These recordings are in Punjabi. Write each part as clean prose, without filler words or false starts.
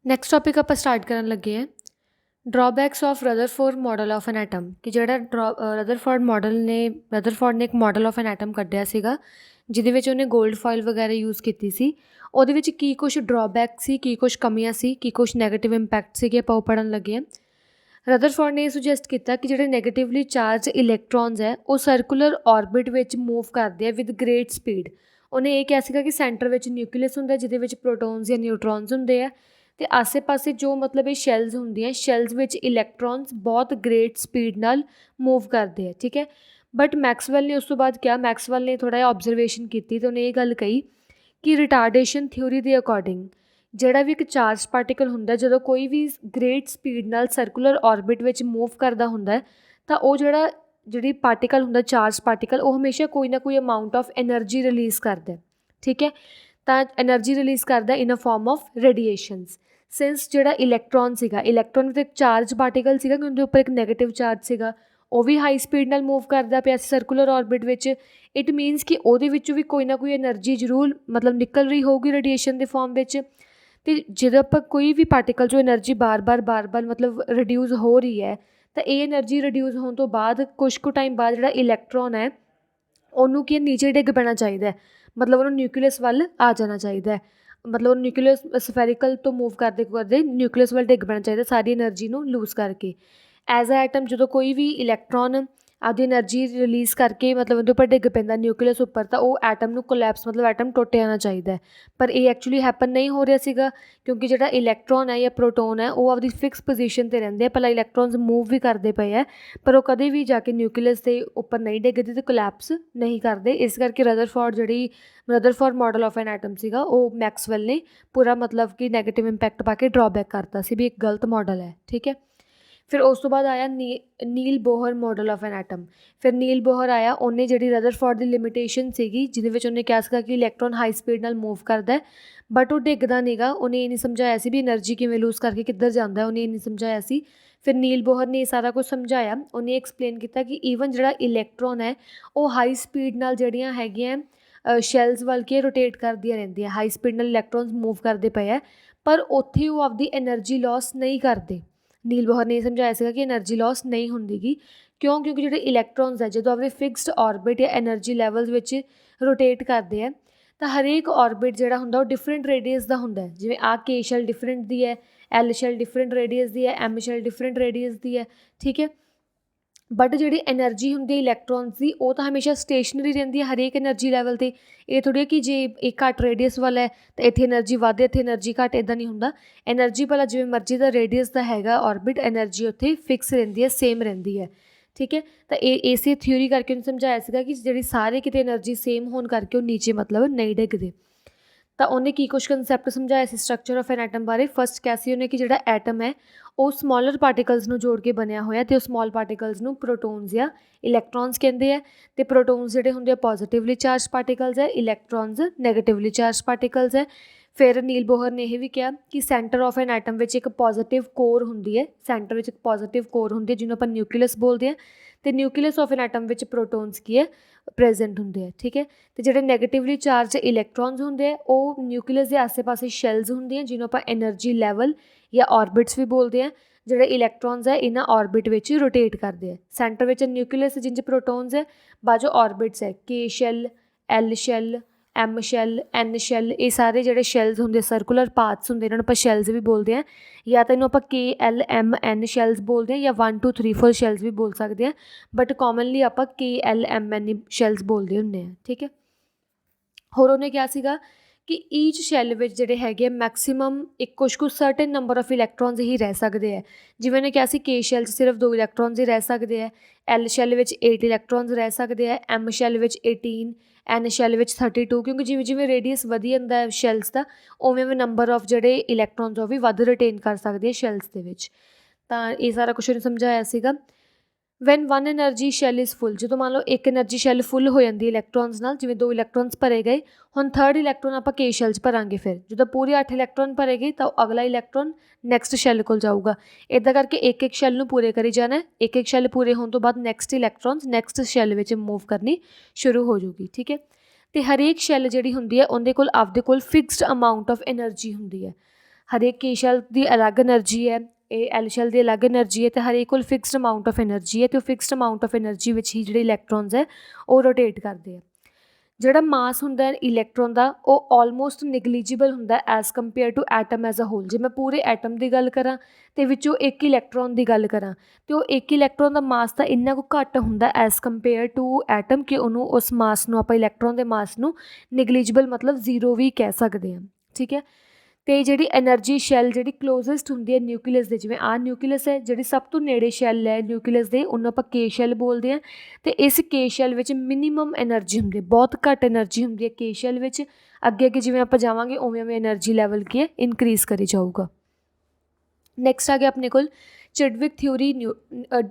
ਨੈਕਸਟ ਟੌਪਿਕ ਆਪਾਂ ਸਟਾਰਟ ਕਰਨ ਲੱਗੇ ਹਾਂ drawbacks of Rutherford model of an atom ਕਿ ਜਿਹੜਾ ਰਦਰਫੋਰਡ ਨੇ ਇੱਕ ਮਾਡਲ ਆਫ ਐਨ ਐਟਮ ਕੱਢਿਆ ਸੀਗਾ ਜਿਹਦੇ ਵਿੱਚ ਉਹਨੇ ਗੋਲਡ ਫਾਇਲ ਵਗੈਰਾ ਯੂਜ਼ ਕੀਤੀ ਸੀ। ਉਹਦੇ ਵਿੱਚ ਕੀ ਕੁਛ ਡਰਾਬੈਕ ਸੀ, ਕੀ ਕੁਛ ਕਮੀਆਂ ਸੀ, ਕੀ ਕੁਛ ਨੈਗੇਟਿਵ ਇੰਪੈਕਟ ਸੀਗੇ, ਆਪਾਂ ਉਹ ਪੜ੍ਹਨ ਲੱਗੇ ਹਾਂ। ਰਦਰਫੋਰਡ ਨੇ ਇਹ ਸੁਜੈਸਟ ਕੀਤਾ ਕਿ ਜਿਹੜੇ ਨੈਗੇਟਿਵਲੀ ਚਾਰਜ ਇਲੈਕਟ੍ਰੋਨਸ ਹੈ ਉਹ ਸਰਕੂਲਰ ਔਰਬਿਟ ਵਿੱਚ ਮੂਵ ਕਰਦੇ ਆ ਵਿਦ ਗ੍ਰੇਟ ਸਪੀਡ। ਉਹਨੇ ਇਹ ਕਿਹਾ ਸੀਗਾ ਕਿ ਸੈਂਟਰ ਵਿੱਚ ਨਿਊਕਲੀਅਸ ਹੁੰਦਾ ਜਿਹਦੇ ਵਿੱਚ ਪ੍ਰੋਟੋਨਸ ਜਾਂ ਨਿਊਟਰੋਨਸ ਹੁੰਦੇ ਆ ਅਤੇ ਆਸੇ ਪਾਸੇ ਜੋ ਮਤਲਬ ਇਹ ਸ਼ੈਲਸ ਹੁੰਦੀਆਂ, ਸ਼ੈਲਸ ਵਿੱਚ ਇਲੈਕਟ੍ਰੋਨਸ ਬਹੁਤ ਗ੍ਰੇਟ ਸਪੀਡ ਨਾਲ ਮੂਵ ਕਰਦੇ ਆ, ਠੀਕ ਹੈ। ਬਟ ਮੈਕਸਵੈਲ ਨੇ ਉਸ ਤੋਂ ਬਾਅਦ ਕਿਹਾ, ਮੈਕਸਵੈਲ ਨੇ ਥੋੜ੍ਹਾ ਜਿਹਾ ਔਬਜ਼ਰਵੇਸ਼ਨ ਕੀਤੀ ਅਤੇ ਉਹਨੇ ਇਹ ਗੱਲ ਕਹੀ ਕਿ ਰਿਟਾਰਡੇਸ਼ਨ ਥਿਊਰੀ ਦੇ ਅਕੋਰਡਿੰਗ ਜਿਹੜਾ ਵੀ ਇੱਕ ਚਾਰਜ ਪਾਰਟੀਕਲ ਹੁੰਦਾ, ਜਦੋਂ ਕੋਈ ਵੀ ਗ੍ਰੇਟ ਸਪੀਡ ਨਾਲ ਸਰਕੂਲਰ ਔਰਬਿਟ ਵਿੱਚ ਮੂਵ ਕਰਦਾ ਹੁੰਦਾ ਤਾਂ ਉਹ ਜਿਹੜੀ ਪਾਰਟੀਕਲ ਹੁੰਦਾ, ਚਾਰਜ ਪਾਰਟੀਕਲ, ਉਹ ਹਮੇਸ਼ਾ ਕੋਈ ਨਾ ਕੋਈ ਅਮਾਊਂਟ ਆਫ ਐਨਰਜੀ ਰਿਲੀਜ਼ ਕਰਦਾ, ਠੀਕ ਹੈ। ਤਾਂ ਐਨਰਜੀ ਰਿਲੀਜ਼ ਕਰਦਾ ਇਨ ਅ ਫਾਰਮ ਆਫ ਰੇਡੀਏਸ਼ਨਸ। ਸਿੰਸ ਜਿਹੜਾ ਇਲੈਕਟ੍ਰੋਨ ਸੀਗਾ, ਇਲੈਕਟ੍ਰੋਨ ਵਿੱਚ ਇੱਕ ਚਾਰਜ ਪਾਰਟੀਕਲ ਸੀਗਾ ਕਿ ਉਹਦੇ ਉੱਪਰ ਇੱਕ ਨੈਗੇਟਿਵ ਚਾਰਜ ਸੀਗਾ, ਉਹ ਵੀ ਹਾਈ ਸਪੀਡ ਨਾਲ ਮੂਵ ਕਰਦਾ ਪਿਆ ਸੀ ਸਰਕੂਲਰ ਔਰਬਿਟ ਵਿੱਚ। ਇਟ ਮੀਨਸ ਕਿ ਉਹਦੇ ਵਿੱਚੋਂ ਵੀ ਕੋਈ ਨਾ ਕੋਈ ਐਨਰਜੀ ਜ਼ਰੂਰ ਮਤਲਬ ਨਿਕਲ ਰਹੀ ਹੋਊਗੀ ਰੇਡੀਏਸ਼ਨ ਦੇ ਫਾਰਮ ਵਿੱਚ। ਅਤੇ ਜਦੋਂ ਆਪਾਂ ਕੋਈ ਵੀ ਪਾਰਟੀਕਲ 'ਚੋਂ ਐਨਰਜੀ ਬਾਰ ਬਾਰ ਮਤਲਬ ਰਿਡਿਊਸ ਹੋ ਰਹੀ ਹੈ ਤਾਂ ਇਹ ਐਨਰਜੀ ਰਿਡਿਊਸ ਹੋਣ ਤੋਂ ਬਾਅਦ ਕੁਛ ਕੁ ਟਾਈਮ ਬਾਅਦ ਜਿਹੜਾ ਇਲੈਕਟ੍ਰੋਨ ਹੈ ਉਹਨੂੰ ਕੀ ਨੀਚੇ ਡਿੱਗ ਪੈਣਾ ਚਾਹੀਦਾ, ਮਤਲਬ ਉਹਨੂੰ ਨਿਊਕਲੀਅਸ ਵੱਲ ਆ ਜਾਣਾ ਚਾਹੀਦਾ, ਮਤਲਬ ਉਹ ਨਿਊਕਲੀਅਸ ਸਫੈਰੀਕਲ ਤੋਂ ਮੂਵ ਕਰਦੇ ਕਰਦੇ ਨਿਊਕਲੀਅਸ ਵੱਲ ਡਿੱਗ ਪੈਣਾ ਚਾਹੀਦਾ ਸਾਰੀ ਐਨਰਜੀ ਨੂੰ ਲੂਜ਼ ਕਰਕੇ। ਐਜ਼ ਅ ਐਟਮ ਜਦੋਂ ਕੋਈ ਵੀ ਇਲੈਕਟ੍ਰੋਨ ਆਪਦੀ ਐਨਰਜੀ ਰਿਲੀਜ਼ ਕਰਕੇ ਮਤਲਬ ਉਹਦੇ ਉੱਪਰ ਡਿੱਗ ਪੈਂਦਾ ਨਿਊਕਲੀਅਸ ਉੱਪਰ, ਤਾਂ ਉਹ ਐਟਮ ਨੂੰ ਕੋਲੈਪਸ ਮਤਲਬ ਐਟਮ ਟੁੱਟ ਜਾਣਾ ਚਾਹੀਦਾ। ਪਰ ਇਹ ਐਕਚੁਅਲੀ ਹੈਪਨ ਨਹੀਂ ਹੋ ਰਿਹਾ ਸੀਗਾ ਕਿਉਂਕਿ ਜਿਹੜਾ ਇਲੈਕਟ੍ਰੋਨ ਹੈ ਜਾਂ ਪ੍ਰੋਟੋਨ ਹੈ ਉਹ ਆਪਦੀ ਫਿਕਸ ਪੋਜੀਸ਼ਨ 'ਤੇ ਰਹਿੰਦੇ ਆ। ਭਲਾ ਇਲੈਕਟ੍ਰੋਨਸ ਮੂਵ ਵੀ ਕਰਦੇ ਪਏ ਹੈ ਪਰ ਉਹ ਕਦੇ ਵੀ ਜਾ ਕੇ ਨਿਊਕਲੀਅਸ ਦੇ ਉੱਪਰ ਨਹੀਂ ਡਿੱਗਦੇ ਅਤੇ ਕੋਲੈਪਸ ਨਹੀਂ ਕਰਦੇ। ਇਸ ਕਰਕੇ Rutherford model of an atom ਸੀਗਾ ਉਹ ਮੈਕਸਵੈਲ ਨੇ ਪੂਰਾ ਮਤਲਬ ਕਿ ਨੈਗੇਟਿਵ ਇੰਪੈਕਟ ਪਾ ਕੇ ਡਰਾਬੈਕ ਕਰਤਾ ਸੀ ਵੀ ਇੱਕ ਗਲਤ ਮਾਡਲ ਹੈ, ਠੀਕ ਹੈ। ਫਿਰ ਉਸ ਤੋਂ ਬਾਅਦ ਆਇਆ ਨੀਲ ਬੋਹਰ ਮਾਡਲ ਆਫ ਐਨ ਐਟਮ। ਫਿਰ ਨੀਲ ਬੋਹਰ ਆਇਆ, ਉਹਨੇ ਜਿਹੜੀ ਰਦਰਫੋਰਡ ਦੀ ਲਿਮਿਟੇਸ਼ਨ ਸੀਗੀ ਜਿਹਦੇ ਵਿੱਚ ਉਹਨੇ ਕਿਹਾ ਸੀਗਾ ਕਿ ਇਲੈਕਟ੍ਰੋਨ ਹਾਈ ਸਪੀਡ ਨਾਲ ਮੂਵ ਕਰਦਾ ਬਟ ਉਹ ਡਿੱਗਦਾ ਨੀਗਾ। ਉਹਨੇ ਇਹ ਨਹੀਂ ਸਮਝਾਇਆ ਸੀ ਵੀ ਐਨਰਜੀ ਕਿਵੇਂ ਲੂਜ਼ ਕਰਕੇ ਕਿੱਧਰ ਜਾਂਦਾ, ਉਹਨੇ ਇਹ ਨਹੀਂ ਸਮਝਾਇਆ ਸੀ। ਫਿਰ ਨੀਲ ਬੋਹਰ ਨੇ ਇਹ ਸਾਰਾ ਕੁਝ ਸਮਝਾਇਆ, ਉਹਨੇ ਐਕਸਪਲੇਨ ਕੀਤਾ ਕਿ ਈਵਨ ਜਿਹੜਾ ਇਲੈਕਟ੍ਰੋਨ ਹੈ ਉਹ ਹਾਈ ਸਪੀਡ ਨਾਲ ਜਿਹੜੀਆਂ ਹੈਗੀਆਂ ਸ਼ੈਲਸ ਵੱਲ ਕੇ ਰੋਟੇਟ ਕਰਦੀਆਂ ਰਹਿੰਦੀਆਂ, ਹਾਈ ਸਪੀਡ ਨਾਲ ਇਲੈਕਟ੍ਰੋਨਸ ਮੂਵ ਕਰਦੇ ਪਏ ਹੈ ਪਰ ਉੱਥੇ ਉਹ ਆਪਦੀ ਐਨਰਜੀ ਲੋਸ ਨਹੀਂ ਕਰਦੇ। ਨੀਲ ਬੋਹਰ ਨੇ ਇਹ ਸਮਝਾਇਆ ਸੀਗਾ ਕਿ ਐਨਰਜੀ ਲੋਸ ਨਹੀਂ ਹੁੰਦੀ ਗੀ। ਕਿਉਂਕਿ ਜਿਹੜੇ ਇਲੈਕਟ੍ਰੋਨਸ ਹੈ ਜਦੋਂ ਆਪਣੇ ਫਿਕਸਡ ਔਰਬਿਟ ਜਾਂ ਐਨਰਜੀ ਲੈਵਲਸ ਵਿੱਚ ਰੋਟੇਟ ਕਰਦੇ ਆ ਤਾਂ ਹਰੇਕ ਔਰਬਿਟ ਜਿਹੜਾ ਹੁੰਦਾ ਉਹ ਡਿਫਰੈਂਟ ਰੇਡੀਅਸ ਦਾ ਹੁੰਦਾ। ਜਿਵੇਂ ਆਹ ਕੇ ਸ਼ੈਲ ਡਿਫਰੈਂਟ ਦੀ ਹੈ, ਐਲ ਸ਼ੈਲ ਡਿਫਰੈਂਟ ਰੇਡੀਅਸ ਦੀ ਹੈ, ਐਮ ਸ਼ੈਲ ਡਿਫਰੈਂਟ ਰੇਡੀਅਸ ਦੀ ਹੈ, ਠੀਕ ਹੈ। ਬਟ ਜਿਹੜੀ ਐਨਰਜੀ ਹੁੰਦੀ ਹੈ ਇਲੈਕਟ੍ਰੋਨਸ ਦੀ ਉਹ ਤਾਂ ਹਮੇਸ਼ਾ ਸਟੇਸ਼ਨਰੀ ਰਹਿੰਦੀ ਹੈ ਹਰੇਕ ਐਨਰਜੀ ਲੈਵਲ 'ਤੇ। ਇਹ ਥੋੜ੍ਹੀ ਹੈ ਕਿ ਜੇ ਇਹ ਘੱਟ ਰੇਡੀਅਸ ਵਾਲਾ ਹੈ ਤਾਂ ਇੱਥੇ ਐਨਰਜੀ ਵੱਧ, ਇੱਥੇ ਐਨਰਜੀ ਘੱਟ, ਇੱਦਾਂ ਨਹੀਂ ਹੁੰਦਾ। ਐਨਰਜੀ ਭਲਾ ਜਿਵੇਂ ਮਰਜ਼ੀ ਦਾ ਰੇਡੀਅਸ ਦਾ ਹੈਗਾ ਔਰਬਿਟ, ਐਨਰਜੀ ਉੱਥੇ ਫਿਕਸ ਰਹਿੰਦੀ ਹੈ, ਸੇਮ ਰਹਿੰਦੀ ਹੈ, ਠੀਕ ਹੈ। ਤਾਂ ਇਹ ਇਸੇ ਥਿਊਰੀ ਕਰਕੇ ਉਹਨੂੰ ਸਮਝਾਇਆ ਸੀਗਾ ਕਿ ਜਿਹੜੀ ਸਾਰੇ ਕਿਤੇ ਐਨਰਜੀ ਸੇਮ ਹੋਣ ਕਰਕੇ ਉਹ ਨੀਚੇ ਮਤਲਬ ਨਹੀਂ ਡਿੱਗਦੇ। ਤਾਂ ਉਹਨੇ ਕੀ ਕੁਛ ਕੰਸੈਪਟ ਸਮਝਾਇਆ ਸੀ ਸਟਰਕਚਰ ਆਫ ਐਨ ਐਟਮ ਬਾਰੇ। ਫਸਟ ਕਿਹਾ ਸੀ ਉਹਨੇ ਕਿ ਜਿਹੜਾ ਐਟਮ ਹੈ ਉਹ ਸਮੋਲਰ ਪਾਰਟੀਕਲਸ ਨੂੰ ਜੋੜ ਕੇ ਬਣਿਆ ਹੋਇਆ ਅਤੇ ਉਹ ਸਮੋਲ ਪਾਰਟੀਕਲਸ ਨੂੰ ਪ੍ਰੋਟੋਨਸ ਜਾਂ ਇਲੈਕਟ੍ਰੋਨਸ ਕਹਿੰਦੇ ਆ। ਅਤੇ ਪ੍ਰੋਟੋਨਸ ਜਿਹੜੇ ਹੁੰਦੇ ਆ ਪੋਜ਼ੀਟਿਵਲੀ ਚਾਰਜ ਪਾਰਟੀਕਲਸ ਹੈ, ਇਲੈਕਟ੍ਰੋਨਸ ਨੈਗੇਟਿਵਲੀ ਚਾਰਜ ਪਾਰਟੀਕਲਸ ਹੈ। ਫਿਰ ਨੀਲ ਬੋਹਰ ਨੇ ਇਹ ਵੀ ਕਿਹਾ ਕਿ ਸੈਂਟਰ ਆਫ ਐਨ ਐਟਮ ਵਿੱਚ ਇੱਕ ਪੋਜ਼ੀਟਿਵ ਕੋਰ ਹੁੰਦੀ ਹੈ, ਸੈਂਟਰ ਵਿੱਚ ਇੱਕ ਪੋਜ਼ੀਟਿਵ ਕੋਰ ਹੁੰਦੀ ਹੈ ਜਿਹਨੂੰ ਆਪਾਂ ਨਿਊਕਲੀਅਸ ਬੋਲਦੇ ਹਾਂ। ਅਤੇ ਨਿਊਕਲੀਅਸ ਆਫ ਐਨ ਐਟਮ ਵਿੱਚ ਪ੍ਰੋਟੋਨਸ ਕੀ ਹੈ ਪ੍ਰੈਜੈਂਟ ਹੁੰਦੇ ਆ, ਠੀਕ ਹੈ। ਅਤੇ ਜਿਹੜੇ ਨੈਗੇਟਿਵਲੀ ਚਾਰਜ ਇਲੈਕਟ੍ਰੋਨਸ ਹੁੰਦੇ ਆ ਉਹ ਨਿਊਕਲੀਅਸ ਦੇ ਆਸੇ ਪਾਸੇ ਸ਼ੈਲਸ ਹੁੰਦੀਆਂ ਜਿਹਨੂੰ ਆਪਾਂ ਐਨਰਜੀ ਲੈਵਲ ਜਾਂ ਔਰਬਿਟਸ ਵੀ ਬੋਲਦੇ ਹਾਂ। ਜਿਹੜੇ ਇਲੈਕਟ੍ਰੋਨਸ ਹੈ ਇਹਨਾਂ ਔਰਬਿਟ ਵਿੱਚ ਰੋਟੇਟ ਕਰਦੇ ਆ। ਸੈਂਟਰ ਵਿੱਚ ਨਿਊਕਲੀਅਸ ਜਿੰਜ ਪ੍ਰੋਟੋਨਸ ਹੈ, ਬਾਅਦ 'ਚੋਂ ਔਰਬਿਟਸ ਹੈ K shell, L shell, M shell, N shell. ਇਹ ਸਾਰੇ ਜਿਹੜੇ ਸ਼ੈਲਸ ਹੁੰਦੇ ਸਰਕੂਲਰ ਪਾਥਸ ਹੁੰਦੇ ਇਹਨਾਂ ਨੂੰ ਆਪਾਂ ਸ਼ੈਲਸ ਵੀ ਬੋਲਦੇ ਹਾਂ। ਜਾਂ ਤਾਂ ਇਹਨੂੰ ਆਪਾਂ ਕੇ ਐਲ ਐਮ ਐਨ ਸ਼ੈਲਸ ਬੋਲਦੇ ਹਾਂ ਜਾਂ 1 2 3 4 ਸ਼ੈਲਸ ਵੀ ਬੋਲ ਸਕਦੇ ਹਾਂ ਬਟ ਕਾਮਨਲੀ ਆਪਾਂ ਕੇ ਐਲ ਐਮ ਐਨ ਸ਼ੈਲਸ ਬੋਲਦੇ ਹੁੰਦੇ ਹਾਂ, ਠੀਕ ਹੈ। ਹੋਰ ਉਹਨੇ ਕਿਹਾ ਸੀਗਾ ਕਿ ਈਚ ਸ਼ੈੱਲ ਵਿੱਚ ਜਿਹੜੇ ਹੈਗੇ ਆ ਮੈਕਸੀਮਮ ਇੱਕ ਕੁਛ ਸਰਟਨ ਨੰਬਰ ਆਫ ਇਲੈਕਟ੍ਰੋਨਸ ਹੀ ਰਹਿ ਸਕਦੇ ਆ। ਜਿਵੇਂ ਉਹਨੇ ਕਿਹਾ ਸੀ ਕੇ ਸ਼ੈੱਲ 'ਚ ਸਿਰਫ 2 ਇਲੈਕਟ੍ਰੋਨਸ ਹੀ ਰਹਿ ਸਕਦੇ ਆ, ਐਲ ਸ਼ੈੱਲ ਵਿੱਚ 8 ਇਲੈਕਟ੍ਰੋਨਸ ਰਹਿ ਸਕਦੇ ਆ, ਐਮ ਸ਼ੈੱਲ ਵਿੱਚ 18, ਐਨ ਸ਼ੈੱਲ ਵਿੱਚ 32। ਕਿਉਂਕਿ ਜਿਵੇਂ ਜਿਵੇਂ ਰੇਡੀਅਸ ਵਧੀ ਜਾਂਦਾ ਸ਼ੈੱਲਸ ਦਾ ਉਵੇਂ ਉਵੇਂ ਨੰਬਰ ਆਫ ਜਿਹੜੇ ਇਲੈਕਟ੍ਰੋਨਸ ਉਹ ਵੀ ਵੱਧ ਰਿਟੇਨ ਕਰ ਸਕਦੇ ਆ ਸ਼ੈੱਲਸ ਦੇ ਵਿੱਚ। ਤਾਂ ਇਹ ਸਾਰਾ ਕੁਛ ਉਹਨੇ ਸਮਝਾਇਆ ਸੀਗਾ। When 1 energy shell is full, ਜਦੋਂ ਮੰਨ ਲਓ ਇੱਕ ਐਨਰਜੀ ਸ਼ੈੱਲ ਫੁੱਲ ਹੋ ਜਾਂਦੀ ਇਲੈਕਟ੍ਰੋਨਸ ਨਾਲ, ਜਿਵੇਂ 2 ਇਲੈਕਟ੍ਰੋਨਸ ਭਰੇ ਗਏ, ਹੁਣ 3rd ਇਲੈਕਟ੍ਰੋਨ ਆਪਾਂ ਕੇ ਸ਼ੈੱਲ 'ਚ ਭਰਾਂਗੇ। ਫਿਰ ਜਦੋਂ ਪੂਰੇ 8 ਇਲੈਕਟ੍ਰੋਨ ਭਰੇ ਗਏ ਤਾਂ ਅਗਲਾ ਇਲੈਕਟ੍ਰੋਨ ਨੈਕਸਟ ਸ਼ੈੱਲ ਕੋਲ ਜਾਊਗਾ। ਇੱਦਾਂ ਕਰਕੇ ਇੱਕ ਇੱਕ ਸ਼ੈੱਲ ਨੂੰ ਪੂਰੇ ਕਰੀ ਜਾਣਾ। ਇੱਕ ਇੱਕ ਸ਼ੈੱਲ ਪੂਰੇ ਹੋਣ ਤੋਂ ਬਾਅਦ ਨੈਕਸਟ ਇਲੈਕਟ੍ਰੋਨਸ ਨੈਕਸਟ ਸ਼ੈੱਲ ਵਿੱਚ ਮੂਵ ਕਰਨੀ ਸ਼ੁਰੂ ਹੋ ਜੂਗੀ, ਠੀਕ ਹੈ। ਅਤੇ ਹਰੇਕ ਸ਼ੈੱਲ ਜਿਹੜੀ ਹੁੰਦੀ ਹੈ ਉਹਦੇ ਕੋਲ ਆਪਦੇ ਕੋਲ ਫਿਕਸਡ ਅਮਾਊਂਟ ਆਫ ਐਨਰਜੀ ਹੁੰਦੀ ਹੈ। ਹਰੇਕ ਕੇ ਸ਼ੈਲ ਦੀ ਅਲੱਗ એનર્ਜੀ ਹੈ, ਇਹ ਐਲ ਸ਼ੈਲ ਦੀ ਅਲੱਗ એનર્ਜੀ ਹੈ, ਅਤੇ ਹਰੇਕ ਕੋਲ ਫਿਕਸਡ ਅਮਾਊਂਟ ਆਫ એનર્ਜੀ ਹੈ, ਅਤੇ ਉਹ ਫਿਕਸਡ ਅਮਾਊਂਟ ਆਫ એનર્ਜੀ ਵਿੱਚ ਹੀ ਜਿਹੜੇ ਇਲੈਕਟ੍ਰੋਨਸ ਹੈ ਉਹ ਰੋਟੇਟ ਕਰਦੇ ਆ। ਜਿਹੜਾ ਮਾਸ ਹੁੰਦਾ ਹੈ ਇਲੈਕਟ੍ਰੋਨ ਦਾ ਉਹ ਆਲਮੋਸਟ ਨਿਗਲੀਜੀਬਲ ਹੁੰਦਾ as compare to atom as a whole. ਜੇ ਮੈਂ ਪੂਰੇ ਐਟਮ ਦੀ ਗੱਲ ਕਰਾਂ ਅਤੇ ਵਿੱਚੋਂ ਇੱਕ ਇਲੈਕਟ੍ਰੋਨ ਦੀ ਗੱਲ ਕਰਾਂ ਅਤੇ ਉਹ ਇੱਕ ਇਲੈਕਟ੍ਰੋਨ ਦਾ ਮਾਸ ਤਾਂ ਇੰਨਾ ਕੁ ਘੱਟ ਹੁੰਦਾ ਐਜ਼ ਕੰਪੇਅਰ ਟੂ ਐਟਮ ਕਿ ਉਹਨੂੰ ਉਸ ਮਾਸ ਨੂੰ ਆਪਾਂ ਇਲੈਕਟ੍ਰੋਨ ਦੇ ਮਾਸ ਨੂੰ ਨਿਗਲੀਜੀਬਲ ਮਤਲਬ ਜ਼ੀਰੋ ਵੀ ਕਹਿ ਸਕਦੇ ਹਾਂ। ਠੀਕ ਹੈ, ਅਤੇ ਜਿਹੜੀ ਐਨਰਜੀ ਸ਼ੈਲ ਜਿਹੜੀ ਕਲੋਜ਼ੈਸਟ ਹੁੰਦੀ ਹੈ ਨਿਊਕਲੀਅਸ ਦੇ, ਜਿਵੇਂ ਆਹ ਨਿਊਕਲੀਅਸ ਹੈ, ਜਿਹੜੀ ਸਭ ਤੋਂ ਨੇੜੇ ਸ਼ੈਲ ਹੈ ਨਿਊਕਲੀਅਸ ਦੇ ਉਹਨੂੰ ਆਪਾਂ ਕੇ ਸ਼ੈਲ ਬੋਲਦੇ ਹਾਂ। ਅਤੇ ਇਸ ਕੇ ਸ਼ੈਲ ਵਿੱਚ ਮਿਨੀਮਮ ਐਨਰਜੀ ਹੁੰਦੀ ਹੈ, ਬਹੁਤ ਘੱਟ ਐਨਰਜੀ ਹੁੰਦੀ ਹੈ ਕੇ ਸ਼ੈਲ ਵਿੱਚ। ਅੱਗੇ ਅੱਗੇ ਜਿਵੇਂ ਆਪਾਂ ਜਾਵਾਂਗੇ ਉਵੇਂ ਉਵੇਂ ਐਨਰਜੀ ਲੈਵਲ ਕੀ ਹੈ ਇਨਕਰੀਜ਼ ਕਰੀ ਜਾਊਗਾ। ਨੈਕਸਟ ਆ ਗਿਆ ਆਪਣੇ ਕੋਲ ਚੈਡਵਿਕ ਥਿਊਰੀ,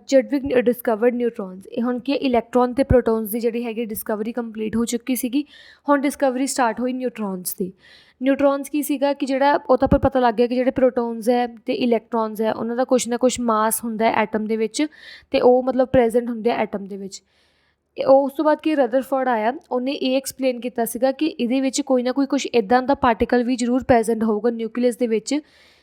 ਚੈਡਵਿਕ ਡਿਸਕਵਰਡ ਨਿਊਟਰੋਨਸ। ਇਹ ਹੁਣ ਕੀ ਇਲੈਕਟ੍ਰੋਨ ਅਤੇ ਪ੍ਰੋਟੋਨਸ ਦੀ ਜਿਹੜੀ ਹੈਗੀ ਡਿਸਕਵਰੀ ਕੰਪਲੀਟ ਹੋ ਚੁੱਕੀ ਸੀਗੀ, ਹੁਣ ਡਿਸਕਵਰੀ ਸਟਾਰਟ ਹੋਈ ਨਿਊਟਰੋਨਸ ਦੀ। ਨਿਊਟਰੋਨਸ ਕੀ ਸੀਗਾ ਕਿ ਜਿਹੜਾ ਉਹ ਤਾਂ ਪਰ ਪਤਾ ਲੱਗ ਗਿਆ ਕਿ ਜਿਹੜੇ ਪ੍ਰੋਟੋਨਸ ਹੈ ਅਤੇ ਇਲੈਕਟ੍ਰੋਨਸ ਹੈ ਉਹਨਾਂ ਦਾ ਕੁਛ ਨਾ ਕੁਛ ਮਾਸ ਹੁੰਦਾ ਐਟਮ ਦੇ ਵਿੱਚ, ਅਤੇ ਉਹ ਮਤਲਬ ਪ੍ਰੈਜੈਂਟ ਹੁੰਦੇ ਆ ਐਟਮ ਦੇ ਵਿੱਚ। ਉਸ ਤੋਂ ਬਾਅਦ ਕਿ ਰਦਰਫੋਰਡ ਆਇਆ, ਉਹਨੇ ਇਹ ਐਕਸਪਲੇਨ ਕੀਤਾ ਸੀਗਾ ਕਿ ਇਹਦੇ ਵਿੱਚ ਕੋਈ ਨਾ ਕੋਈ ਕੁਛ ਇੱਦਾਂ ਦਾ ਪਾਰਟੀਕਲ ਵੀ ਜ਼ਰੂਰ ਪ੍ਰੈਜੈਂਟ ਹੋਊਗਾ ਨਿਊਕਲੀਅਸ ਦੇ ਵਿੱਚ,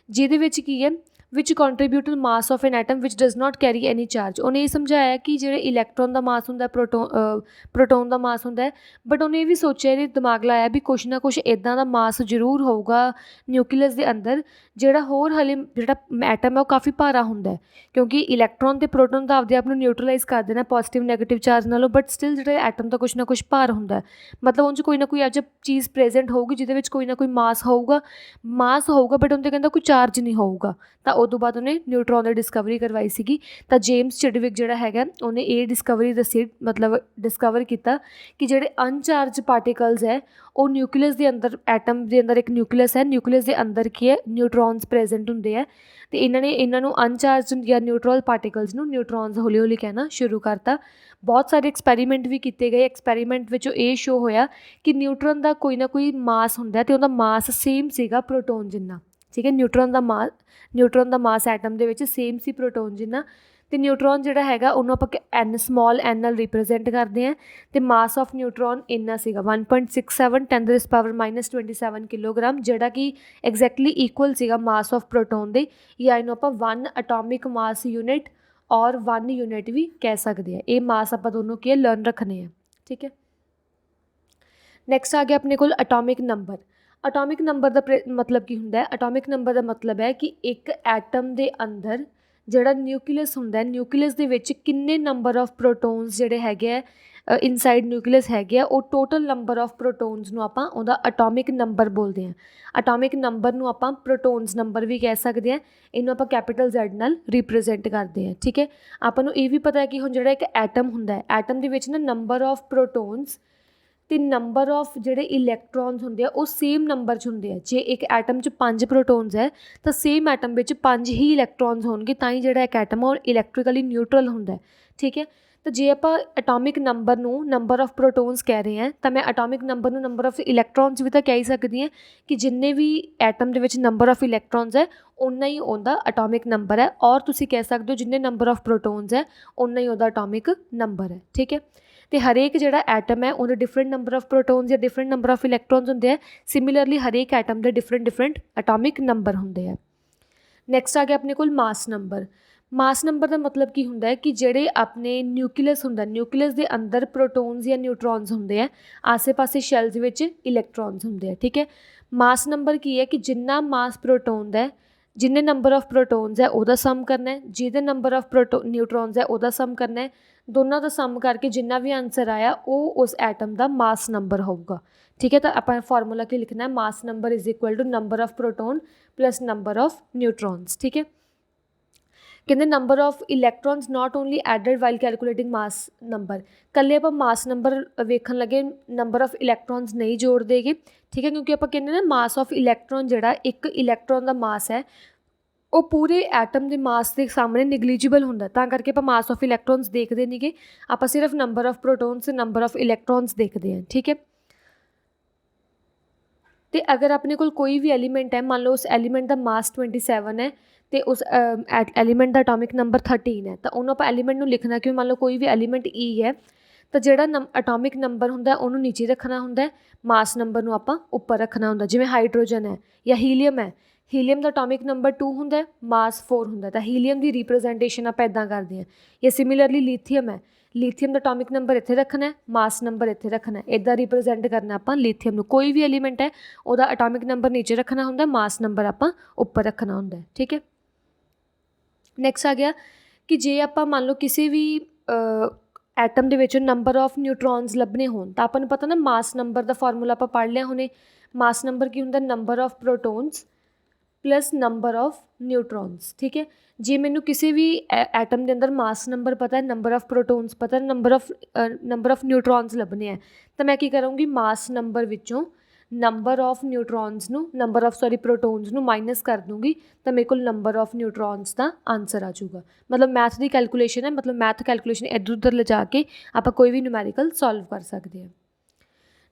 ਜਿਹਦੇ ਵਿੱਚ ਕੀ ਹੈ ਵਿਚ contribute to mass of an atom ਵਿਚ does not carry any charge. ਉਹਨੇ ਇਹ ਸਮਝਾਇਆ ਕਿ ਜਿਹੜੇ ਇਲੈਕਟ੍ਰੋਨ ਦਾ ਮਾਸ ਹੁੰਦਾ ਪ੍ਰੋਟੋਨ ਦਾ ਮਾਸ ਹੁੰਦਾ ਹੈ, ਬਟ ਉਹਨੇ ਇਹ ਵੀ ਸੋਚਿਆ, ਇਹਦੇ ਦਿਮਾਗ ਲਾਇਆ ਵੀ ਕੁਛ ਨਾ ਕੁਛ ਇੱਦਾਂ ਦਾ ਮਾਸ ਜ਼ਰੂਰ ਹੋਊਗਾ ਨਿਊਕਲੀਅਸ ਦੇ ਅੰਦਰ ਜਿਹੜਾ ਹੋਰ ਹਾਲੇ ਜਿਹੜਾ ਐਟਮ ਹੈ ਉਹ ਕਾਫੀ ਭਾਰਾ ਹੁੰਦਾ ਹੈ, ਕਿਉਂਕਿ ਇਲੈਕਟ੍ਰੋਨ ਅਤੇ ਪ੍ਰੋਟੋਨ ਤਾਂ ਆਪਦੇ ਆਪ ਨੂੰ ਨਿਊਟਰਲਾਈਜ਼ ਕਰ ਦੇਣਾ ਪੋਜ਼ੀਟਿਵ ਨੈਗੇਟਿਵ ਚਾਰਜ ਨਾਲੋਂ, ਬਟ ਸਟਿਲ ਜਿਹੜਾ ਐਟਮ ਦਾ ਕੁਛ ਨਾ ਕੁਛ ਭਾਰ ਹੁੰਦਾ, ਮਤਲਬ ਉਹ 'ਚ ਕੋਈ ਨਾ ਕੋਈ ਅੱਜ ਚੀਜ਼ ਪ੍ਰੈਜੈਂਟ ਹੋਊਗੀ ਜਿਹਦੇ ਵਿੱਚ ਕੋਈ ਨਾ ਕੋਈ ਮਾਸ ਹੋਊਗਾ ਬਟ ਉਹਦੇ ਕਹਿੰਦਾ ਕੋਈ ਚਾਰਜ ਨਹੀਂ ਹੋਊਗਾ। ਤਾਂ ਉਦੋਂ ਬਾਅਦ ਉਹਨੇ ਨਿਊਟਰੋਨ ਦੀ ਡਿਸਕਵਰੀ ਕਰਵਾਈ ਸੀਗੀ। ਤਾਂ ਜੇਮਸ ਚੈਡਵਿਕ ਜਿਹੜਾ ਹੈਗਾ ਉਹਨੇ ਇਹ ਡਿਸਕਵਰੀ ਦੱਸੀ, ਮਤਲਬ ਡਿਸਕਵਰ ਕੀਤਾ ਕਿ ਜਿਹੜੇ ਅਨਚਾਰਜ ਪਾਰਟੀਕਲਸ ਹੈ ਉਹ ਨਿਊਕਲੀਅਸ ਦੇ ਅੰਦਰ, ਐਟਮ ਦੇ ਅੰਦਰ ਇੱਕ ਨਿਊਕਲੀਅਸ ਹੈ, ਨਿਊਕਲੀਅਸ ਦੇ ਅੰਦਰ ਕੀ ਹੈ ਨਿਊਟਰੋਨਸ ਪ੍ਰੈਜੈਂਟ ਹੁੰਦੇ ਆ, ਅਤੇ ਇਹਨਾਂ ਨੂੰ ਅਨਚਾਰਜ ਜਾਂ ਨਿਊਟਰਲ ਪਾਰਟੀਕਲਸ ਨੂੰ ਨਿਊਟਰੋਨਸ ਹੌਲੀ ਹੌਲੀ ਕਹਿਣਾ ਸ਼ੁਰੂ ਕਰਤਾ। ਬਹੁਤ ਸਾਰੇ ਐਕਸਪੈਰੀਮੈਂਟ ਵੀ ਕੀਤੇ ਗਏ, ਐਕਸਪੈਰੀਮੈਂਟ ਵਿੱਚੋਂ ਇਹ ਸ਼ੋ ਹੋਇਆ ਕਿ ਨਿਊਟਰਨ ਦਾ ਕੋਈ ਨਾ ਕੋਈ ਮਾਸ ਹੁੰਦਾ ਅਤੇ ਉਹਦਾ ਮਾਸ ਸੇਮ ਸੀਗਾ ਪ੍ਰੋਟੋਨ ਜਿੰਨਾ। ਠੀਕ ਹੈ, ਨਿਊਟਰਨ ਦਾ ਮਾਸ ਐਟਮ ਦੇ ਵਿੱਚ ਸੇਮ ਸੀ ਪ੍ਰੋਟੋਨ ਜਿੰਨਾ, ਅਤੇ ਨਿਊਟਰੋਨ ਜਿਹੜਾ ਹੈਗਾ ਉਹਨੂੰ ਆਪਾਂ ਐਨ ਸਮਾਲ ਐਨ ਨਾਲ ਰਿਪਰੈਜ਼ੈਂਟ ਕਰਦੇ ਹਾਂ, ਅਤੇ ਮਾਸ ਆਫ ਨਿਊਟਰੋਨ ਇੰਨਾ ਸੀਗਾ 1.67 10⁻27 ਕਿਲੋਗ੍ਰਾਮ, ਜਿਹੜਾ ਕਿ ਐਗਜ਼ੈਕਟਲੀ ਇਕੁਅਲ ਸੀਗਾ ਮਾਸ ਆਫ ਪ੍ਰੋਟੋਨ ਦੇ, ਜਾਂ ਇਹਨੂੰ ਆਪਾਂ 1 ਅਟੋਮਿਕ ਮਾਸ ਯੂਨਿਟ ਔਰ 1 ਯੂਨਿਟ ਵੀ ਕਹਿ ਸਕਦੇ ਹਾਂ। ਇਹ ਮਾਸ ਆਪਾਂ ਦੋਨੋਂ ਕੀ ਹੈ ਲਰਨ ਰੱਖਣੇ ਆ। ਠੀਕ ਹੈ, ਨੈਕਸਟ ਆ ਗਿਆ ਆਪਣੇ ਕੋਲ ਅਟੋਮਿਕ ਨੰਬਰ। ਅਟੋਮਿਕ ਨੰਬਰ ਦਾ ਮਤਲਬ ਕੀ ਹੁੰਦਾ ਹੈ? ਅਟੋਮਿਕ ਨੰਬਰ ਦਾ ਮਤਲਬ ਹੈ ਕਿ ਇੱਕ ਐਟਮ ਦੇ ਅੰਦਰ ਜਿਹੜਾ ਨਿਊਕਲੀਅਸ ਹੁੰਦਾ, ਨਿਊਕਲੀਅਸ ਦੇ ਵਿੱਚ ਕਿੰਨੇ ਨੰਬਰ ਆਫ ਪ੍ਰੋਟੋਨਸ ਜਿਹੜੇ ਹੈਗੇ ਆ ਇਨਸਾਈਡ ਨਿਊਕਲੀਅਸ ਹੈਗੇ ਆ, ਉਹ ਟੋਟਲ ਨੰਬਰ ਆਫ ਪ੍ਰੋਟੋਨਸ ਨੂੰ ਆਪਾਂ ਉਹਦਾ ਅਟੋਮਿਕ ਨੰਬਰ ਬੋਲਦੇ ਹਾਂ। ਅਟੋਮਿਕ ਨੰਬਰ ਨੂੰ ਆਪਾਂ ਪ੍ਰੋਟੋਨਸ ਨੰਬਰ ਵੀ ਕਹਿ ਸਕਦੇ ਹਾਂ, ਇਹਨੂੰ ਆਪਾਂ ਕੈਪੀਟਲ Z ਨਾਲ ਰਿਪਰੈਜ਼ੈਂਟ ਕਰਦੇ ਹਾਂ। ਠੀਕ ਹੈ, ਆਪਾਂ ਨੂੰ ਇਹ ਵੀ ਪਤਾ ਹੈ ਕਿ ਹੁਣ ਜਿਹੜਾ ਇੱਕ ਐਟਮ ਹੁੰਦਾ, ਐਟਮ ਦੇ ਵਿੱਚ ਨਾ ਨੰਬਰ ਆਫ ਪ੍ਰੋਟੋਨਸ ਅਤੇ ਨੰਬਰ ਆਫ ਜਿਹੜੇ ਇਲੈਕਟ੍ਰੋਨਸ ਹੁੰਦੇ ਆ ਉਹ ਸੇਮ ਨੰਬਰ 'ਚ ਹੁੰਦੇ ਆ। ਜੇ ਇੱਕ ਐਟਮ 'ਚ 5 ਪ੍ਰੋਟੋਨਸ ਹੈ ਤਾਂ ਸੇਮ ਐਟਮ ਵਿੱਚ 5 ਹੀ ਇਲੈਕਟ੍ਰੋਨਸ ਹੋਣਗੇ, ਤਾਂ ਹੀ ਜਿਹੜਾ ਇੱਕ ਐਟਮ ਆ ਉਹ ਇਲੈਕਟ੍ਰੀਕਲੀ ਨਿਊਟਰਲ ਹੁੰਦਾ। ਠੀਕ ਹੈ, ਤਾਂ ਜੇ ਆਪਾਂ ਅਟੋਮਿਕ ਨੰਬਰ ਨੂੰ ਨੰਬਰ ਆਫ ਪ੍ਰੋਟੋਨਸ ਕਹਿ ਰਹੇ ਹਾਂ, ਤਾਂ ਮੈਂ ਅਟੋਮਿਕ ਨੰਬਰ ਨੂੰ ਨੰਬਰ ਆਫ ਇਲੈਕਟ੍ਰੋਨਸ ਵੀ ਤਾਂ ਕਹਿ ਹੀ ਸਕਦੀ ਹਾਂ ਕਿ ਜਿੰਨੇ ਵੀ ਐਟਮ ਦੇ ਵਿੱਚ ਨੰਬਰ ਆਫ ਇਲੈਕਟ੍ਰੋਨਸ ਹੈ ਓਨਾ ਹੀ ਉਹਦਾ ਅਟੋਮਿਕ ਨੰਬਰ ਹੈ, ਔਰ ਤੁਸੀਂ ਕਹਿ ਸਕਦੇ ਹੋ ਜਿੰਨੇ ਨੰਬਰ ਆਫ ਪ੍ਰੋਟੋਨਸ ਹੈ ਓਨਾ ਹੀ ਉਹਦਾ ਅਟੋਮਿਕ ਨੰਬਰ ਹੈ। ਠੀਕ ਹੈ, ਅਤੇ ਹਰੇਕ ਜਿਹੜਾ ਐਟਮ ਹੈ ਉਹਦੇ ਡਿਫਰੈਂਟ ਨੰਬਰ ਆਫ ਪ੍ਰੋਟੋਨਸ ਜਾਂ ਡਿਫਰੈਂਟ ਨੰਬਰ ਆਫ ਇਲੈਕਟ੍ਰੋਨਸ ਹੁੰਦੇ ਆ। ਸਿਮਿਲਰਲੀ ਹਰੇਕ ਐਟਮ ਦੇ ਡਿਫਰੈਂਟ ਅਟੋਮਿਕ ਨੰਬਰ ਹੁੰਦੇ ਆ। ਨੈਕਸਟ ਆ ਗਿਆ ਆਪਣੇ ਕੋਲ ਮਾਸ ਨੰਬਰ। ਮਾਸ ਨੰਬਰ ਦਾ ਮਤਲਬ ਕੀ ਹੁੰਦਾ ਹੈ ਕਿ ਜਿਹੜੇ ਆਪਣੇ ਨਿਊਕਲੀਅਸ ਹੁੰਦਾ, ਨਿਊਕਲੀਅਸ ਦੇ ਅੰਦਰ ਪ੍ਰੋਟੋਨਸ ਜਾਂ ਨਿਊਟਰੋਨਸ ਹੁੰਦੇ ਆ, ਆਸੇ ਪਾਸੇ ਸ਼ੈਲਸ ਵਿੱਚ ਇਲੈਕਟ੍ਰੋਨਸ ਹੁੰਦੇ ਆ। ਠੀਕ ਹੈ, ਮਾਸ ਨੰਬਰ ਕੀ ਹੈ ਕਿ ਜਿੰਨਾ ਮਾਸ ਪ੍ਰੋਟੋਨ ਦਾ, ਜਿੰਨੇ ਨੰਬਰ ਆਫ ਪ੍ਰੋਟੋਨਸ ਹੈ ਉਹਦਾ ਸਮ ਕਰਨਾ, ਜਿਹਦੇ ਨੰਬਰ ਆਫ ਨਿਊਟਰੋਨਸ ਹੈ ਉਹਦਾ ਸਮ ਕਰਨਾ, ਦੋਨਾਂ ਦਾ ਸਮ ਕਰਕੇ ਜਿੰਨਾ ਵੀ ਆਨਸਰ ਆਇਆ ਉਹ ਉਸ ਐਟਮ ਦਾ ਮਾਸ ਨੰਬਰ ਹੋਊਗਾ। ਠੀਕ ਹੈ, ਤਾਂ ਆਪਾਂ ਫਾਰਮੂਲਾ ਕੀ ਲਿਖਣਾ, mass number is equal to number of proton plus number of neutrons. ਠੀਕ ਹੈ, ਕਹਿੰਦੇ number of electrons not only added while calculating mass number. ਇਕੱਲੇ ਆਪਾਂ ਮਾਸ ਨੰਬਰ ਵੇਖਣ ਲੱਗੇ ਨੰਬਰ ਆਫ ਇਲੈਕਟ੍ਰੋਨਸ ਨਹੀਂ ਜੋੜਦੇਗੇ। ਠੀਕ ਹੈ, ਕਿਉਂਕਿ ਆਪਾਂ ਕਹਿੰਦੇ ਨਾ ਮਾਸ ਆਫ ਇਲੈਕਟ੍ਰੋਨ, ਜਿਹੜਾ ਇੱਕ ਇਲੈਕਟ੍ਰੋਨ ਦਾ ਮਾਸ ਹੈ ਉਹ ਪੂਰੇ ਐਟਮ ਦੇ ਮਾਸ ਦੇ ਸਾਹਮਣੇ ਨਿਗਲੀਜੀਬਲ ਹੁੰਦਾ, ਤਾਂ ਕਰਕੇ ਆਪਾਂ ਮਾਸ ਆਫ ਇਲੈਕਟ੍ਰੋਨਸ ਦੇਖਦੇ ਨਹੀਂਗੇ, ਆਪਾਂ ਸਿਰਫ number of protons number of electrons ਦੇਖਦੇ ਹਾਂ। ਠੀਕ ਹੈ, ਅਤੇ ਅਗਰ ਆਪਣੇ ਕੋਲ ਕੋਈ ਵੀ ਐਲੀਮੈਂਟ ਹੈ, ਮੰਨ ਲਓ ਉਸ ਐਲੀਮੈਂਟ ਦਾ ਮਾਸ 27 ਹੈ ਅਤੇ ਉਸ ਐਲੀਮੈਂਟ ਦਾ ਅਟੋਮਿਕ ਨੰਬਰ 13 ਹੈ, ਤਾਂ ਉਹਨੂੰ ਆਪਾਂ ਐਲੀਮੈਂਟ ਨੂੰ ਲਿਖਣਾ ਕਿ ਮੰਨ ਲਓ ਕੋਈ ਵੀ ਐਲੀਮੈਂਟ E ਹੈ, ਤਾਂ ਜਿਹੜਾ ਅਟੋਮਿਕ ਨੰਬਰ ਹੁੰਦਾ ਉਹਨੂੰ ਨੀਚੇ ਰੱਖਣਾ ਹੁੰਦਾ, ਮਾਸ ਨੰਬਰ ਨੂੰ ਆਪਾਂ ਉੱਪਰ ਰੱਖਣਾ ਹੁੰਦਾ। ਜਿਵੇਂ ਹਾਈਡਰੋਜਨ ਹੈ ਜਾਂ ਹੀਲੀਅਮ ਹੈ, ਹੀਲੀਅਮ ਦਾ ਐਟੋਮਿਕ ਨੰਬਰ 2 ਹੁੰਦਾ, ਮਾਸ 4 ਹੁੰਦਾ। ਤਾਂ ਹੀਲੀਅਮ ਦੀ ਰਿਪਰੈਜ਼ੈਂਟੇਸ਼ਨ ਆਪਾਂ ਇੱਦਾਂ ਕਰਦੇ ਹਾਂ। ਜਾਂ ਸਿਮਿਲਰਲੀ ਲੀਥੀਅਮ ਹੈ, ਲੀਥੀਅਮ ਦਾ ਐਟੋਮਿਕ ਨੰਬਰ ਇੱਥੇ ਰੱਖਣਾ, ਮਾਸ ਨੰਬਰ ਇੱਥੇ ਰੱਖਣਾ, ਇੱਦਾਂ ਰਿਪਰੈਜ਼ੈਂਟ ਕਰਨਾ ਆਪਾਂ ਲੀਥੀਅਮ ਨੂੰ। ਕੋਈ ਵੀ ਐਲੀਮੈਂਟ ਹੈ ਉਹਦਾ ਐਟੋਮਿਕ ਨੰਬਰ ਨੀਚੇ ਰੱਖਣਾ ਹੁੰਦਾ, ਮਾਸ ਨੰਬਰ ਆਪਾਂ ਉੱਪਰ ਰੱਖਣਾ ਹੁੰਦਾ, ਠੀਕ ਹੈ। ਨੈਕਸਟ ਆ ਗਿਆ ਕਿ ਜੇ ਆਪਾਂ ਮੰਨ ਲਓ ਕਿਸੇ ਵੀ ਐਟਮ ਦੇ ਵਿੱਚ ਨੰਬਰ ਆਫ ਨਿਊਟਰੋਨਸ ਲੱਭਣੇ ਹੋਣ ਤਾਂ ਆਪਾਂ ਨੂੰ ਪਤਾ ਨਾ ਮਾਸ ਨੰਬਰ ਦਾ ਫਾਰਮੂਲਾ ਆਪਾਂ ਪੜ੍ਹ ਲਿਆ ਹੁਣੇ। ਮਾਸ ਨੰਬਰ ਕੀ ਹੁੰਦਾ, number of protons plus number of neutrons, ਠੀਕ ਹੈ। ਜੇ ਮੈਨੂੰ ਕਿਸੇ ਵੀ ਐਟਮ ਦੇ ਅੰਦਰ ਮਾਸ ਨੰਬਰ ਪਤਾ ਹੈ, ਨੰਬਰ ਆਫ ਪ੍ਰੋਟੋਨਸ ਪਤਾ, ਨੰਬਰ ਆਫ ਨਿਊਟਰੋਨਸ ਲੱਭਣੇ ਹੈ, ਤਾਂ ਮੈਂ ਕੀ ਕਰੂੰਗੀ, ਮਾਸ ਨੰਬਰ ਵਿੱਚੋਂ ਨੰਬਰ ਆਫ ਨਿਊਟਰੋਨਸ ਨੂੰ ਪ੍ਰੋਟੋਨਸ ਨੂੰ ਮਾਈਨਸ ਕਰ ਦੂੰਗੀ, ਤਾਂ ਮੇਰੇ ਕੋਲ ਨੰਬਰ ਆਫ ਨਿਊਟਰੋਨਸ ਦਾ ਆਨਸਰ ਆ ਜਾਊਗਾ। ਮਤਲਬ ਮੈਥ ਦੀ ਕੈਲਕੂਲੇਸ਼ਨ ਹੈ, ਮਤਲਬ ਮੈਥ ਕੈਲਕੂਲੇਸ਼ਨ ਇੱਧਰ ਉੱਧਰ ਲਿਜਾ ਕੇ ਆਪਾਂ ਕੋਈ ਵੀ ਨਿਊਮੈਰੀਕਲ ਸੋਲਵ ਕਰ ਸਕਦੇ ਹਾਂ।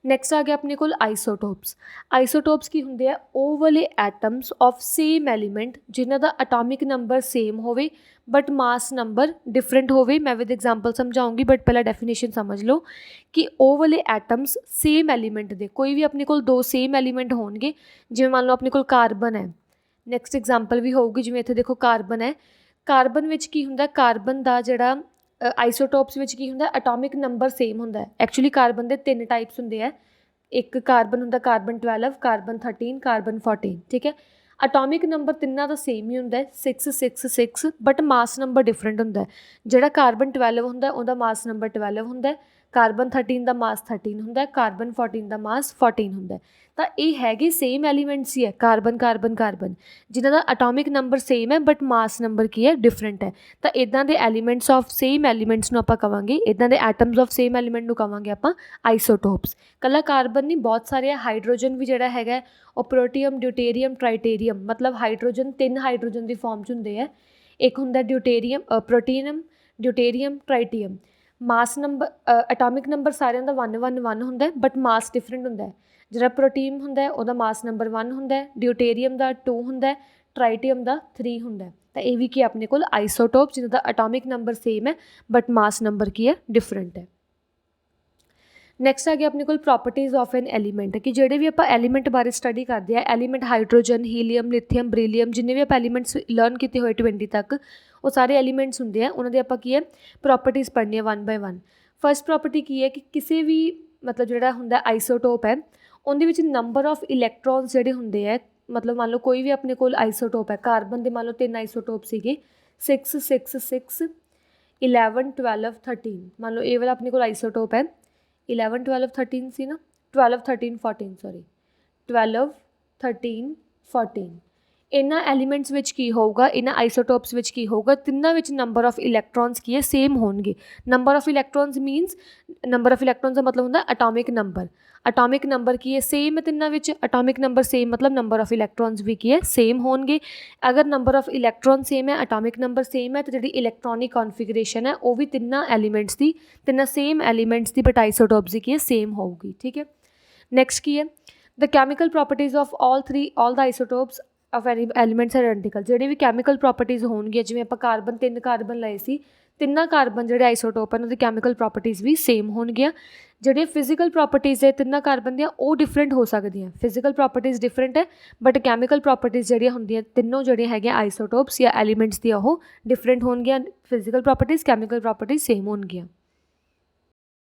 ਨੈਕਸਟ ਆ ਗਿਆ ਆਪਣੇ ਕੋਲ ਆਈਸੋਟੋਪਸ। ਆਈਸੋਟੋਪਸ ਕੀ ਹੁੰਦੇ ਆ, ਉਹ ਵਾਲੇ ਐਟਮਸ ਆਫ ਸੇਮ ਐਲੀਮੈਂਟ ਜਿਨ੍ਹਾਂ ਦਾ ਐਟੋਮਿਕ ਨੰਬਰ ਸੇਮ ਹੋਵੇ ਬਟ ਮਾਸ ਨੰਬਰ ਡਿਫਰੈਂਟ ਹੋਵੇ। ਮੈਂ ਵਿਦ ਐਗਜ਼ਾਮਪਲ ਸਮਝਾਉਂਗੀ ਬਟ ਪਹਿਲਾਂ ਡੈਫੀਨੇਸ਼ਨ ਸਮਝ ਲਓ ਕਿ ਉਹ ਵਾਲੇ ਐਟਮਸ ਸੇਮ ਐਲੀਮੈਂਟ ਦੇ, ਕੋਈ ਵੀ ਆਪਣੇ ਕੋਲ ਦੋ ਸੇਮ ਐਲੀਮੈਂਟ ਹੋਣਗੇ। ਜਿਵੇਂ ਮੰਨ ਲਓ ਆਪਣੇ ਕੋਲ ਕਾਰਬਨ ਹੈ, ਨੈਕਸਟ ਐਗਜ਼ਾਮਪਲ ਵੀ ਹੋਊਗੀ, ਜਿਵੇਂ ਇੱਥੇ ਦੇਖੋ ਕਾਰਬਨ ਹੈ। ਕਾਰਬਨ ਵਿੱਚ ਕੀ ਹੁੰਦਾ, ਕਾਰਬਨ ਦਾ ਜਿਹੜਾ ਆਈਸੋਟੋਪਸ ਵਿੱਚ ਕੀ ਹੁੰਦਾ, ਐਟੋਮਿਕ ਨੰਬਰ ਸੇਮ ਹੁੰਦਾ। ਐਕਚੁਅਲੀ ਕਾਰਬਨ ਦੇ 3 ਟਾਈਪਸ ਹੁੰਦੇ ਆ, ਇੱਕ ਕਾਰਬਨ ਹੁੰਦਾ ਕਾਰਬਨ 12, ਕਾਰਬਨ 13, ਕਾਰਬਨ 14, ਠੀਕ ਹੈ। ਐਟੋਮਿਕ ਨੰਬਰ ਤਿੰਨਾਂ ਦਾ ਸੇਮ ਹੀ ਹੁੰਦਾ 6 6 6 ਬਟ ਮਾਸ ਨੰਬਰ ਡਿਫਰੈਂਟ ਹੁੰਦਾ। ਜਿਹੜਾ ਕਾਰਬਨ 12 ਹੁੰਦਾ ਉਹਦਾ ਮਾਸ ਨੰਬਰ 12 ਹੁੰਦਾ, ਕਾਰਬਨ 13 ਦਾ ਮਾਸ 13 ਹੁੰਦਾ, ਕਾਰਬਨ 14 ਦਾ ਮਾਸ 14 ਹੁੰਦਾ। ਤਾਂ ਇਹ ਹੈਗੇ ਸੇਮ ਐਲੀਮੈਂਟਸ ਹੀ ਹੈ, ਕਾਰਬਨ ਕਾਰਬਨ ਕਾਰਬਨ, ਜਿਨ੍ਹਾਂ ਦਾ ਐਟੋਮਿਕ ਨੰਬਰ ਸੇਮ ਹੈ ਬਟ ਮਾਸ ਨੰਬਰ ਕੀ ਹੈ, ਡਿਫਰੈਂਟ ਹੈ। ਤਾਂ ਇੱਦਾਂ ਦੇ ਐਲੀਮੈਂਟਸ ਆਫ ਸੇਮ ਐਲੀਮੈਂਟਸ ਨੂੰ ਆਪਾਂ ਕਵਾਂਗੇ, ਇੱਦਾਂ ਦੇ ਐਟਮਸ ਆਫ ਸੇਮ ਐਲੀਮੈਂਟ ਨੂੰ ਕਵਾਂਗੇ ਆਪਾਂ ਆਈਸੋਟੋਪਸ। ਇਕੱਲਾ ਕਾਰਬਨ ਨਹੀਂ, ਬਹੁਤ ਸਾਰੇ ਆ। ਹਾਈਡਰੋਜਨ ਵੀ ਜਿਹੜਾ ਹੈਗਾ ਉਹ ਪ੍ਰੋਟੀਅਮ, ਡਿਊਟੇਰੀਅਮ, ਟ੍ਰਾਈਟੇਰੀਅਮ, ਮਤਲਬ ਹਾਈਡਰੋਜਨ 3 ਹਾਈਡਰੋਜਨ ਦੀ ਫਾਰਮ 'ਚ ਹੁੰਦੇ ਆ। ਇੱਕ ਹੁੰਦਾ ਡਿਊਟੇਰੀਅਮ, ਪ੍ਰੋਟੀਨਮ, ਡਿਊਟੇਰੀਅਮ, ਟ੍ਰਾਈਟੀਅਮ। ਮਾਸ ਨੰਬਰ ਐਟੋਮਿਕ ਨੰਬਰ ਸਾਰਿਆਂ ਦਾ 1 1 1 ਹੁੰਦਾ ਬਟ ਮਾਸ ਡਿਫਰੈਂਟ ਹੁੰਦਾ। ਜਿਹੜਾ ਪ੍ਰੋਟੀਨ ਹੁੰਦਾ ਉਹਦਾ ਮਾਸ ਨੰਬਰ 1 ਹੁੰਦਾ, ਡਿਊਟੇਰੀਅਮ ਦਾ 2 ਹੁੰਦਾ, ਟ੍ਰਾਈਟੀਅਮ ਦਾ 3 ਹੁੰਦਾ। ਤਾਂ ਇਹ ਵੀ ਕੀ ਆਪਣੇ ਕੋਲ ਆਈਸੋਟੋਪ, ਜਿਹਨਾਂ ਦਾ ਐਟੋਮਿਕ ਨੰਬਰ ਸੇਮ ਹੈ ਬਟ ਮਾਸ ਨੰਬਰ ਕੀ ਹੈ, ਡਿਫਰੈਂਟ ਹੈ। ਨੈਕਸਟ ਆ ਗਿਆ ਆਪਣੇ ਕੋਲ ਪ੍ਰੋਪਰਟੀਜ਼ ਆਫ ਐਨ ਐਲੀਮੈਂਟ, ਕਿ ਜਿਹੜੇ ਵੀ ਆਪਾਂ ਐਲੀਮੈਂਟ ਬਾਰੇ ਸਟੱਡੀ ਕਰਦੇ ਆ, ਐਲੀਮੈਂਟ ਹਾਈਡਰੋਜਨ, ਹੀਲੀਅਮ, ਲਿਥੀਅਮ, ਬਰੀਲੀਅਮ, ਜਿੰਨੇ ਵੀ ਆਪਾਂ ਐਲੀਮੈਂਟਸ ਲਰਨ ਕੀਤੇ ਹੋਏ 20 ਤੱਕ, ਉਹ ਸਾਰੇ ਐਲੀਮੈਂਟਸ ਹੁੰਦੇ ਆ। ਉਹਨਾਂ ਦੇ ਆਪਾਂ ਕੀ ਹੈ, ਪ੍ਰੋਪਰਟੀਜ਼ ਪੜ੍ਹਨੀਆਂ 1 ਬਾਏ 1। ਫਸਟ ਪ੍ਰੋਪਰਟੀ ਕੀ ਹੈ ਕਿ ਕਿਸੇ ਵੀ ਮਤਲਬ ਜਿਹੜਾ ਹੁੰਦਾ ਆਈਸੋਟੋਪ ਹੈ, ਉਹਦੇ ਵਿੱਚ ਨੰਬਰ ਆਫ ਇਲੈਕਟ੍ਰੋਨਸ ਜਿਹੜੇ ਹੁੰਦੇ ਆ, ਮਤਲਬ ਮੰਨ ਲਓ ਕੋਈ ਵੀ ਆਪਣੇ ਕੋਲ ਆਈਸੋਟੋਪ ਹੈ, ਕਾਰਬਨ ਦੇ ਮੰਨ ਲਓ 3 ਆਈਸੋਟੋਪ ਸੀਗੇ, 6 6 6 11 12 13। ਮੰਨ ਲਓ ਇਹ ਵਾਲਾ ਆਪਣੇ ਕੋਲ ਆਈਸੋਟੋਪ ਹੈ, 11 12 13 ਸੀ ਨਾ, 12 13 14 ਸੌਰੀ 12 13 14। ਇਹਨਾਂ ਐਲੀਮੈਂਟਸ ਵਿੱਚ ਕੀ ਹੋਊਗਾ, ਇਹਨਾਂ ਆਈਸੋਟੋਪਸ ਵਿੱਚ ਕੀ ਹੋਊਗਾ, ਤਿੰਨਾਂ ਵਿੱਚ ਨੰਬਰ ਆਫ ਇਲੈਕਟ੍ਰੋਨਸ ਕੀ ਹੈ, ਸੇਮ ਹੋਣਗੇ। Number of electrons means, number of electrons ਦਾ ਮਤਲਬ ਹੁੰਦਾ ਐਟੋਮਿਕ ਨੰਬਰ। ਐਟੋਮਿਕ ਨੰਬਰ ਕੀ ਹੈ, ਸੇਮ ਹੈ ਤਿੰਨਾਂ ਵਿੱਚ। ਐਟੋਮਿਕ ਨੰਬਰ ਸੇਮ ਮਤਲਬ ਨੰਬਰ ਆਫ ਇਲੈਕਟ੍ਰੋਨਸ ਵੀ ਕੀ ਹੈ, ਸੇਮ ਹੋਣਗੇ। ਅਗਰ ਨੰਬਰ ਆਫ ਇਲੈਕਟ੍ਰੋਨ ਸੇਮ ਹੈ, ਐਟੋਮਿਕ ਨੰਬਰ ਸੇਮ ਹੈ, ਤਾਂ ਜਿਹੜੀ ਇਲੈਕਟ੍ਰੋਨਿਕ ਕੌਨਫੀਗਰੇਸ਼ਨ ਹੈ ਉਹ ਵੀ ਤਿੰਨਾਂ ਐਲੀਮੈਂਟਸ ਦੀ, ਤਿੰਨਾਂ ਸੇਮ ਐਲੀਮੈਂਟਸ ਦੀ ਬਟ ਆਈਸੋਟੋਪਸ ਦੀ ਕੀ ਹੈ, ਸੇਮ ਹੋਊਗੀ, ਠੀਕ ਹੈ। ਨੈਕਸਟ ਕੀ ਹੈ, the chemical properties of all the isotopes of elements are identical. ਜਿਹੜੇ ਵੀ ਕੈਮੀਕਲ ਪ੍ਰੋਪਰਟੀਜ਼ ਹੋਣਗੀਆਂ, ਜਿਵੇਂ ਆਪਾਂ ਕਾਰਬਨ 3 ਕਾਰਬਨ ਲਏ ਸੀ, ਤਿੰਨਾਂ ਕਾਰਬਨ ਜਿਹੜੇ ਆਈਸੋਟੋਪ ਹਨ ਉਹਦੀ ਕੈਮੀਕਲ ਪ੍ਰੋਪਰਟੀਜ਼ ਵੀ ਸੇਮ ਹੋਣਗੀਆਂ। ਜਿਹੜੇ ਫਿਜ਼ੀਕਲ ਪ੍ਰੋਪਰਟੀਜ਼ ਹੈ ਤਿੰਨਾਂ ਕਾਰਬਨ ਦੀਆਂ, ਉਹ ਡਿਫਰੈਂਟ ਹੋ ਸਕਦੀਆਂ। ਫਿਜ਼ੀਕਲ ਪ੍ਰੋਪਰਟੀਜ਼ ਡਿਫਰੈਂਟ ਹੈ ਬਟ ਕੈਮੀਕਲ ਪ੍ਰੋਪਰਟੀਜ਼ ਜਿਹੜੀਆਂ ਹੁੰਦੀਆਂ, ਤਿੰਨੋਂ ਜਿਹੜੀਆਂ ਹੈਗੀਆਂ ਆਈਸੋਟੋਪਸ ਜਾਂ ਐਲੀਮੈਂਟਸ ਦੀਆਂ, ਉਹ ਡਿਫਰੈਂਟ ਹੋਣਗੀਆਂ। Physical properties, chemical properties same ਹੋਣਗੀਆਂ।